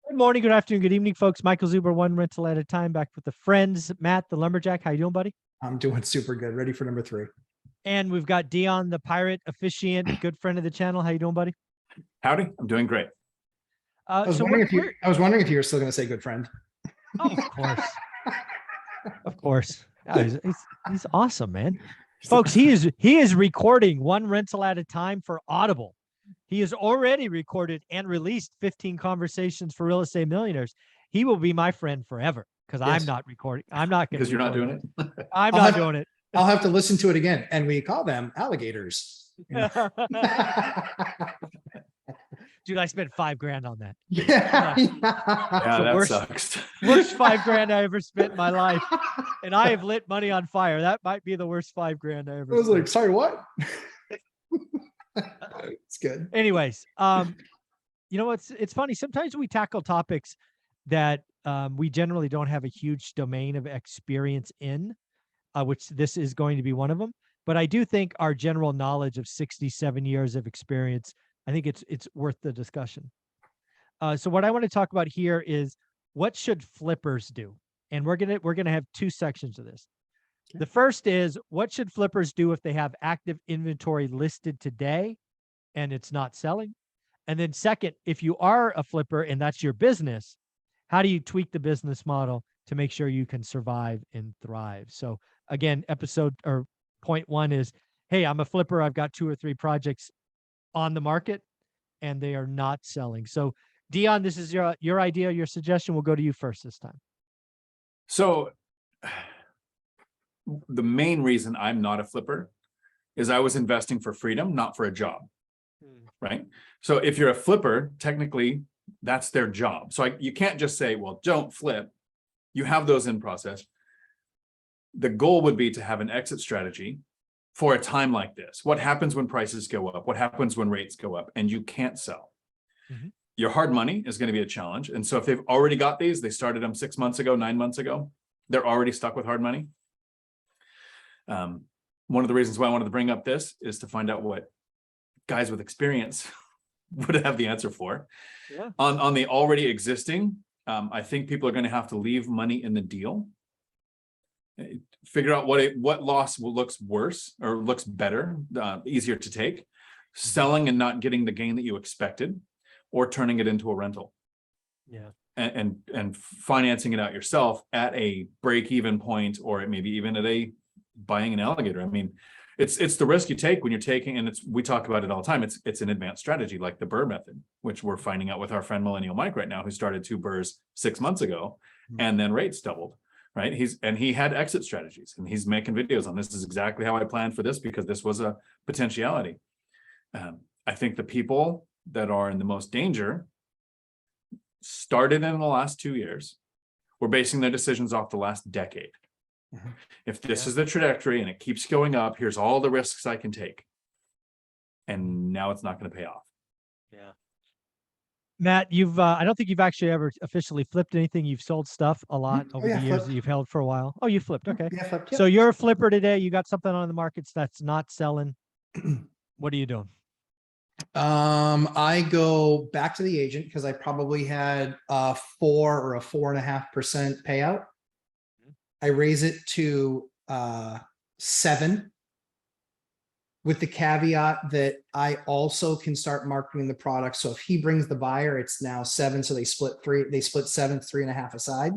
Good morning, good afternoon, good evening, folks. Michael Zuber, one rental at a time, back with the friends. Matt, the lumberjack. How you doing, buddy? I'm doing super good. Ready for number 3. And we've got Dion, the pirate officiant, good friend of the channel. How you doing, buddy? Howdy, I'm doing great. I was wondering if you were still going to say good friend. Oh, of course. Of course. Yeah, he's awesome, man. Folks, he is recording one rental at a time for Audible. He has already recorded and released 15 conversations for real estate millionaires. He will be my friend forever because I'm not recording. I'm not going to. Because you're not doing it. I'm not doing it. I'll have to listen to it again. And we call them alligators. Dude, I spent $5,000 on that. Yeah. Yeah, that sucks. Worst $5,000 I ever spent in my life. And I have lit money on fire. That might be the worst $5,000 I ever I was spent. like, sorry, what? It's good. Anyways, you know, it's funny. Sometimes we tackle topics that we generally don't have a huge domain of experience in, which this is going to be one of them. But I do think our general knowledge of 67 years of experience, I think it's worth the discussion. So what I want to talk about here is what should flippers do? And we're gonna have two sections of this. The first is what should flippers do if they have active inventory listed today and it's not selling? And then second, if you are a flipper and that's your business, how do you tweak the business model to make sure you can survive and thrive? So again, point 1 is, hey, I'm a flipper. I've got 2 or 3 projects on the market and they are not selling. So Dion, this is your idea, your suggestion. We'll go to you first this time. So the main reason I'm not a flipper is I was investing for freedom, not for a job, right? So if you're a flipper, technically that's their job. So you can't just say, well, don't flip. You have those in process. The goal would be to have an exit strategy for a time like this. What happens when prices go up? What happens when rates go up and you can't sell? Mm-hmm. Your hard money is going to be a challenge. And so if they've already got these, they started them 6 months ago, 9 months ago, they're already stuck with hard money. One of the reasons why I wanted to bring up this is to find out what guys with experience would have the answer for. Yeah. On the already existing, I think people are going to have to leave money in the deal. Figure out what loss looks worse or looks better, easier to take, selling and not getting the gain that you expected, or turning it into a rental. Yeah. And financing it out yourself at a break-even point, or maybe even at a buying an alligator. I mean, it's the risk you take when you're taking, and we talk about it all the time. It's an advanced strategy like the Burr method, which we're finding out with our friend Millennial Mike right now, who started 2 Burrs 6 months ago, and then rates doubled. Right. He had exit strategies, and he's making videos on this is exactly how I planned for this because this was a potentiality. I think the people that are in the most danger started in the last 2 years. We're basing their decisions off the last decade. Mm-hmm. If this is the trajectory and it keeps going up, here's all the risks I can take. And now it's not going to pay off. Yeah. Matt, I don't think you've actually ever officially flipped anything. You've sold stuff a lot over the years that you've held for a while. Oh, you flipped. Okay. Yeah, flipped, So you're a flipper today. You got something on the markets that's not selling. What are you doing? I go back to the agent because I probably had a 4 or a 4.5% payout. I raise it to 7, with the caveat that I also can start marketing the product. So if he brings the buyer, it's now 7. So they split 7, 3.5 aside,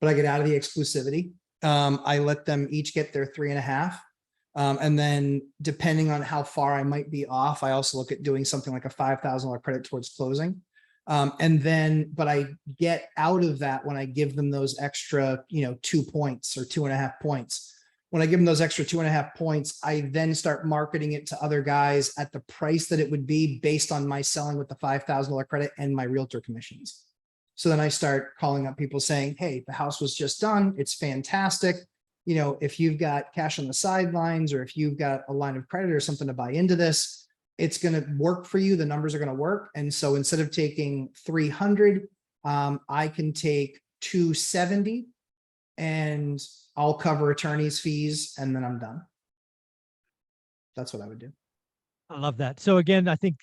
but I get out of the exclusivity. I let them each get their 3.5. And then depending on how far I might be off, I also look at doing something like a $5,000 credit towards closing. But I get out of that when I give them those extra, 2 points or 2.5 points. When I give them those extra 2.5 points, I then start marketing it to other guys at the price that it would be based on my selling with the $5,000 credit and my realtor commissions. So then I start calling up people saying, hey, the house was just done. It's fantastic. If you've got cash on the sidelines, or if you've got a line of credit or something to buy into this, it's going to work for you. The numbers are going to work. And so instead of taking 300, I can take 270 and I'll cover attorney's fees and then I'm done. That's what I would do. I love that. So again, I think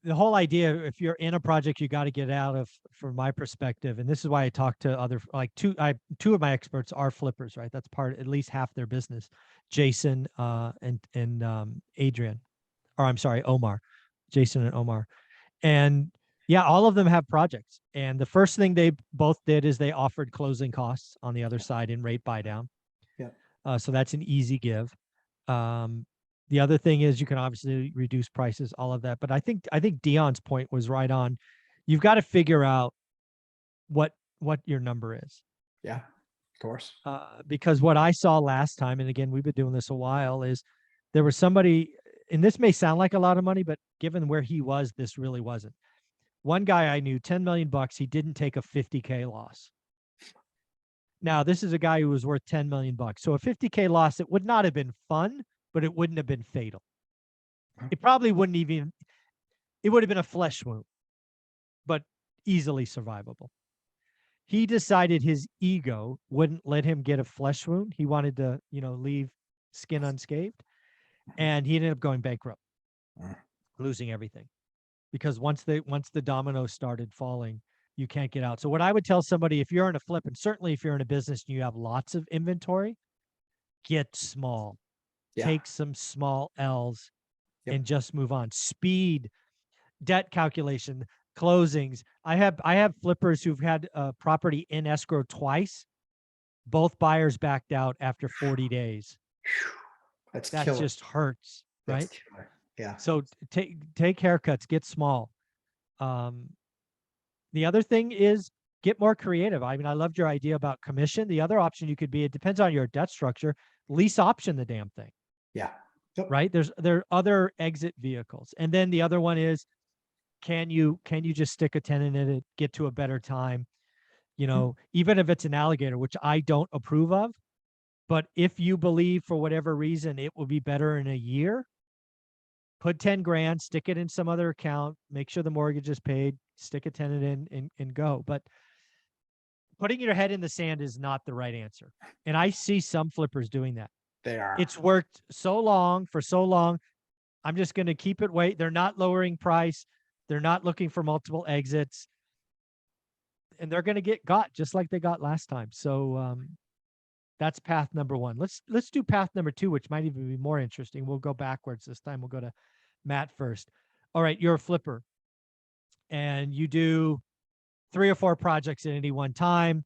the whole idea, if you're in a project, you got to get out of, from my perspective, and this is why I talk to other, like two of my experts are flippers, right? That's part, at least half their business. Jason and Adrian, or I'm sorry, Omar, Jason and Omar. And yeah, all of them have projects. And the first thing they both did is they offered closing costs on the other side in rate buy down. Yeah. So that's an easy give. The other thing is you can obviously reduce prices, all of that. But I think Dion's point was right on. You've got to figure out what your number is. Yeah, of course. Because what I saw last time, and again, we've been doing this a while, is there was somebody, and this may sound like a lot of money, but given where he was, this really wasn't. One guy I knew, 10 million bucks, he didn't take a 50K loss. Now, this is a guy who was worth 10 million bucks. So a 50K loss, it would not have been fun, but it wouldn't have been fatal. It probably wouldn't even, it would have been a flesh wound, but easily survivable. He decided his ego wouldn't let him get a flesh wound. He wanted to, leave skin unscathed, and he ended up going bankrupt, losing everything. Because once the dominoes started falling, you can't get out. So what I would tell somebody, if you're in a flip, and certainly if you're in a business and you have lots of inventory, get small. Yeah. Take some small L's. Yep. And just move on. Speed, debt calculation, closings. I have flippers who've had a property in escrow twice. Both buyers backed out after 40 days. That killer. Just hurts, right? That's killer. Yeah. So take haircuts, get small. The other thing is get more creative. I mean, I loved your idea about commission. The other option you could be, it depends on your debt structure, lease option the damn thing. Yeah. Yep. Right? There are other exit vehicles. And then the other one is, can you just stick a tenant in it, get to a better time? Even if it's an alligator, which I don't approve of, but if you believe for whatever reason it will be better in a year, put 10 grand, stick it in some other account, make sure the mortgage is paid, stick a tenant in and go. But putting your head in the sand is not the right answer. And I see some flippers doing that. They are. It's worked for so long. I'm just going to keep it wait. They're not lowering price. They're not looking for multiple exits. And they're going to get got just like they got last time. So that's path number one. Let's do path number two, which might even be more interesting. We'll go backwards this time. We'll go to Matt first. All right, you're a flipper. And you do 3 or 4 projects at any one time.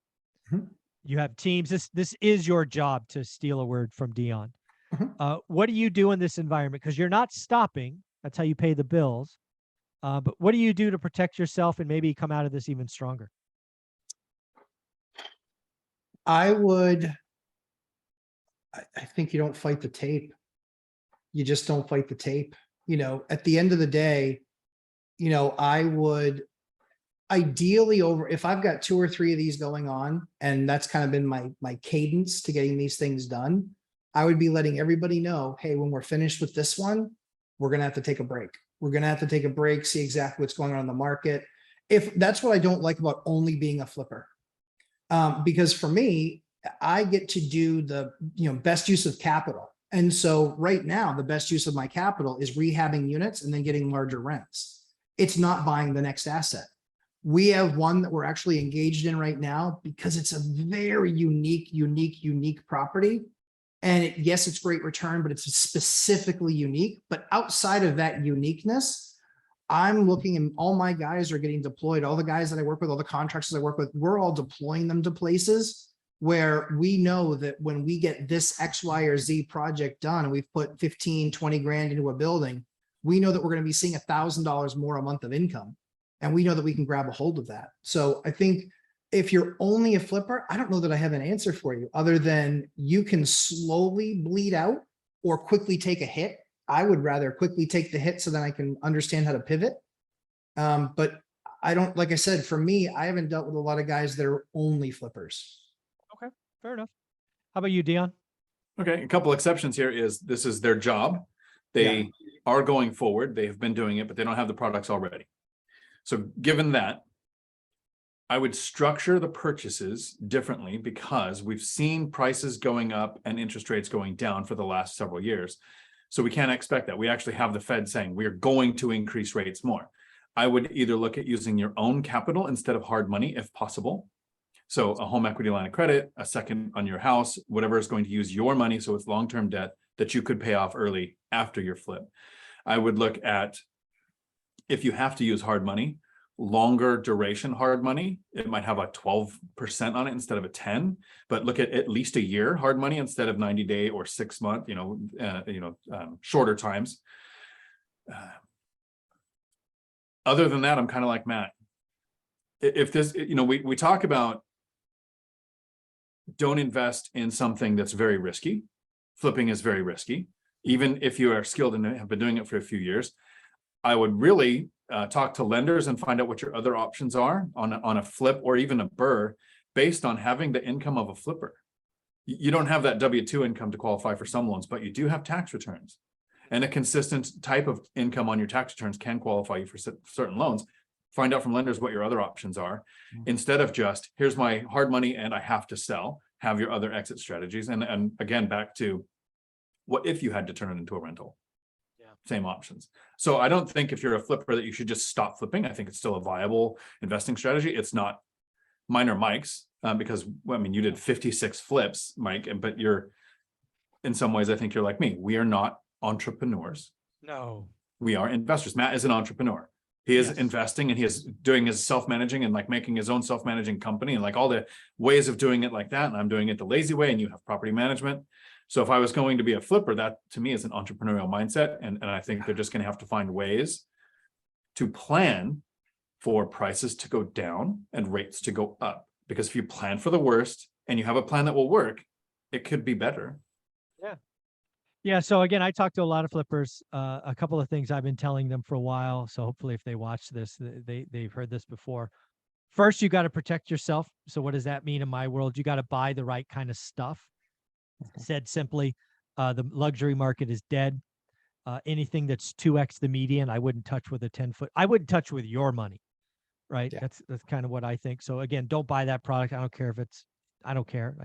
Mm-hmm. You have teams. This is your job, to steal a word from Dion. Mm-hmm. What do you do in this environment? Because you're not stopping. That's how you pay the bills. But what do you do to protect yourself and maybe come out of this even stronger? I think you don't fight the tape. You just don't fight the tape. At the end of the day, I would ideally if I've got 2 or 3 of these going on, and that's kind of been my cadence to getting these things done, I would be letting everybody know, hey, when we're finished with this one, we're going to have to take a break. We're going to have to take a break, see exactly what's going on in the market. If that's what I don't like about only being a flipper, because for me, I get to do the best use of capital. And so right now, the best use of my capital is rehabbing units and then getting larger rents. It's not buying the next asset. We have one that we're actually engaged in right now because it's a very unique property. And yes, it's great return, but it's specifically unique. But outside of that uniqueness, I'm looking, and all my guys are getting deployed. All the guys that I work with, all the contractors I work with, we're all deploying them to places where we know that when we get this X, Y, or Z project done, and we've put 15, 20 grand into a building, we know that we're going to be seeing $1,000 more a month of income. And we know that we can grab a hold of that. So I think if you're only a flipper, I don't know that I have an answer for you other than you can slowly bleed out or quickly take a hit. I would rather quickly take the hit so that I can understand how to pivot. But I don't, like I said, for me, I haven't dealt with a lot of guys that are only flippers. Okay, fair enough. How about you, Dion? Okay, a couple exceptions here is this is their job. They are going forward. They have been doing it, but they don't have the products already. So given that, I would structure the purchases differently because we've seen prices going up and interest rates going down for the last several years. So we can't expect that. We actually have the Fed saying we are going to increase rates more. I would either look at using your own capital instead of hard money if possible. So a home equity line of credit, a second on your house, whatever is going to use your money. So it's long-term debt that you could pay off early after your flip. I would look at, if you have to use hard money, longer duration hard money. It might have a 12% on it instead of a 10, but look at least a year hard money instead of 90-day or 6-month, shorter times. Other than that, I'm kind of like Matt. If this, we talk about don't invest in something that's very risky. Flipping is very risky. Even if you are skilled and have been doing it for a few years, I would really talk to lenders and find out what your other options are on a flip or even a burr based on having the income of a flipper. You don't have that W-2 income to qualify for some loans, but you do have tax returns. And a consistent type of income on your tax returns can qualify you for certain loans. Find out from lenders what your other options are, instead of just, here's my hard money and I have to sell. Have your other exit strategies. And again, back to, what if you had to turn it into a rental? Yeah. Same options. So I don't think if you're a flipper that you should just stop flipping. I think it's still a viable investing strategy. It's not mine or Mike's, because you did 56 flips, Mike, but you're, in some ways, I think you're like me. We are not entrepreneurs. No, we are investors. Matt is an entrepreneur. He is investing and he is doing his self-managing and like making his own self-managing company and like all the ways of doing it like that. And I'm doing it the lazy way, and you have property management. So if I was going to be a flipper, that to me is an entrepreneurial mindset. And I think they're just going to have to find ways to plan for prices to go down and rates to go up. Because if you plan for the worst and you have a plan that will work, it could be better. Yeah. Yeah. So again, I talked to a lot of flippers. A couple of things I've been telling them for a while. So hopefully if they watch this, they've heard this before. First, you got to protect yourself. So what does that mean in my world? You got to buy the right kind of stuff. Said simply, the luxury market is dead. Anything that's 2x the median, I wouldn't touch with a 10-foot. I wouldn't touch with your money, right? Yeah. That's kind of what I think. So again, don't buy that product. I don't care if it's, I don't care.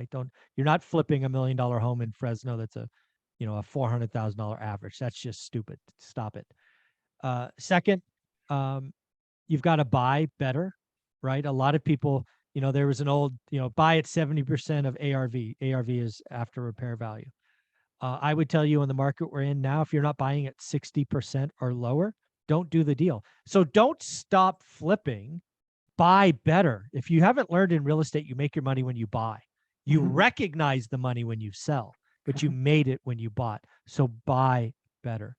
You're not flipping $1 million home in Fresno. That's a $400,000 average. That's just stupid. Stop it. Second, you've got to buy better, right? A lot of people, there was an old, buy at 70% of ARV. ARV is after repair value. I would tell you in the market we're in now, if you're not buying at 60% or lower, don't do the deal. So don't stop flipping, buy better. If you haven't learned in real estate, you make your money when you buy. You recognize the money when you sell, but you made it when you bought. So buy better.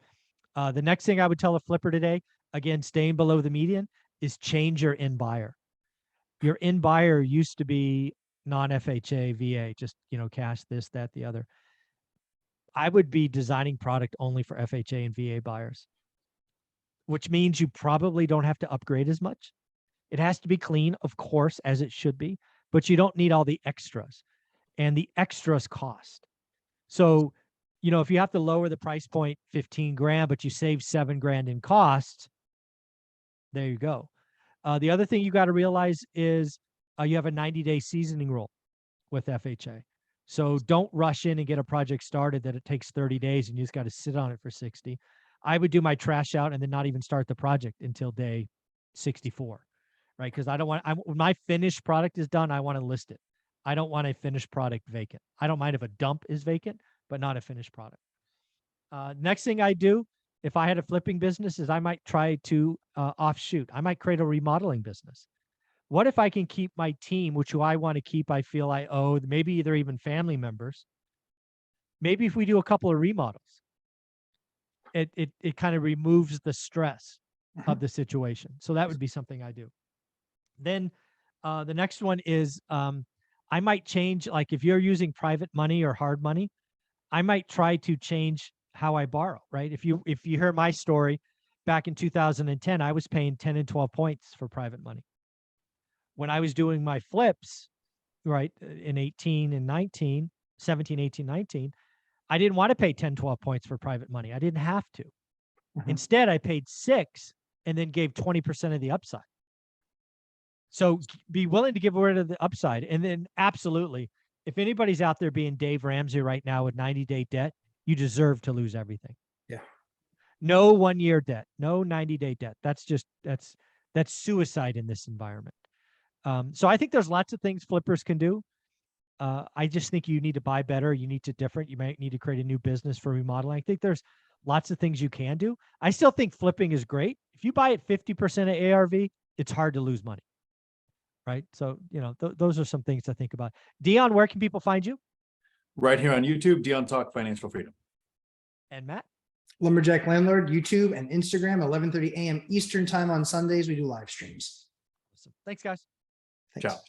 The next thing I would tell a flipper today, again, staying below the median, is change your in buyer. Your in buyer used to be non-FHA, VA, just, cash, this, that, the other. I would be designing product only for FHA and VA buyers, which means you probably don't have to upgrade as much. It has to be clean, of course, as it should be, but you don't need all the extras, and the extras cost. So, if you have to lower the price point 15 grand, but you save 7 grand in costs, there you go. The other thing you got to realize is you have a 90-day seasoning rule with FHA. So don't rush in and get a project started that it takes 30 days and you just got to sit on it for 60. I would do my trash out and then not even start the project until day 64, right? Because I don't want, when my finished product is done, I want to list it. I don't want a finished product vacant. I don't mind if a dump is vacant, but not a finished product. Next thing I do, if I had a flipping business, is I might try to offshoot. I might create a remodeling business. What if I can keep my team, which I want to keep, I feel I owe, maybe they're even family members. Maybe if we do a couple of remodels, it kind of removes the stress of the situation. So that would be something I do. Then the next one is I might change, like if you're using private money or hard money, I might try to change how I borrow, right? If you hear my story, back in 2010, I was paying 10 and 12 points for private money. When I was doing my flips, right, in 18 and 19, 17, 18, 19, I didn't want to pay 10, 12 points for private money. I didn't have to. Instead, I paid 6 and then gave 20% of the upside. So be willing to give rid of the upside. And then absolutely, if anybody's out there being Dave Ramsey right now with 90-day debt, you deserve to lose everything. Yeah. No 1-year debt, no 90-day debt. That's suicide in this environment. So I think there's lots of things flippers can do. I just think you need to buy better. You need to different. You might need to create a new business for remodeling. I think there's lots of things you can do. I still think flipping is great. If you buy at 50% of ARV, it's hard to lose money. Right. So, those are some things to think about. Dion, where can people find you? Right here on YouTube, Dion Talk Financial Freedom. And Matt? Lumberjack Landlord, YouTube and Instagram, 11:30 a.m. Eastern time on Sundays. We do live streams. Awesome. Thanks, guys. Thanks. Ciao.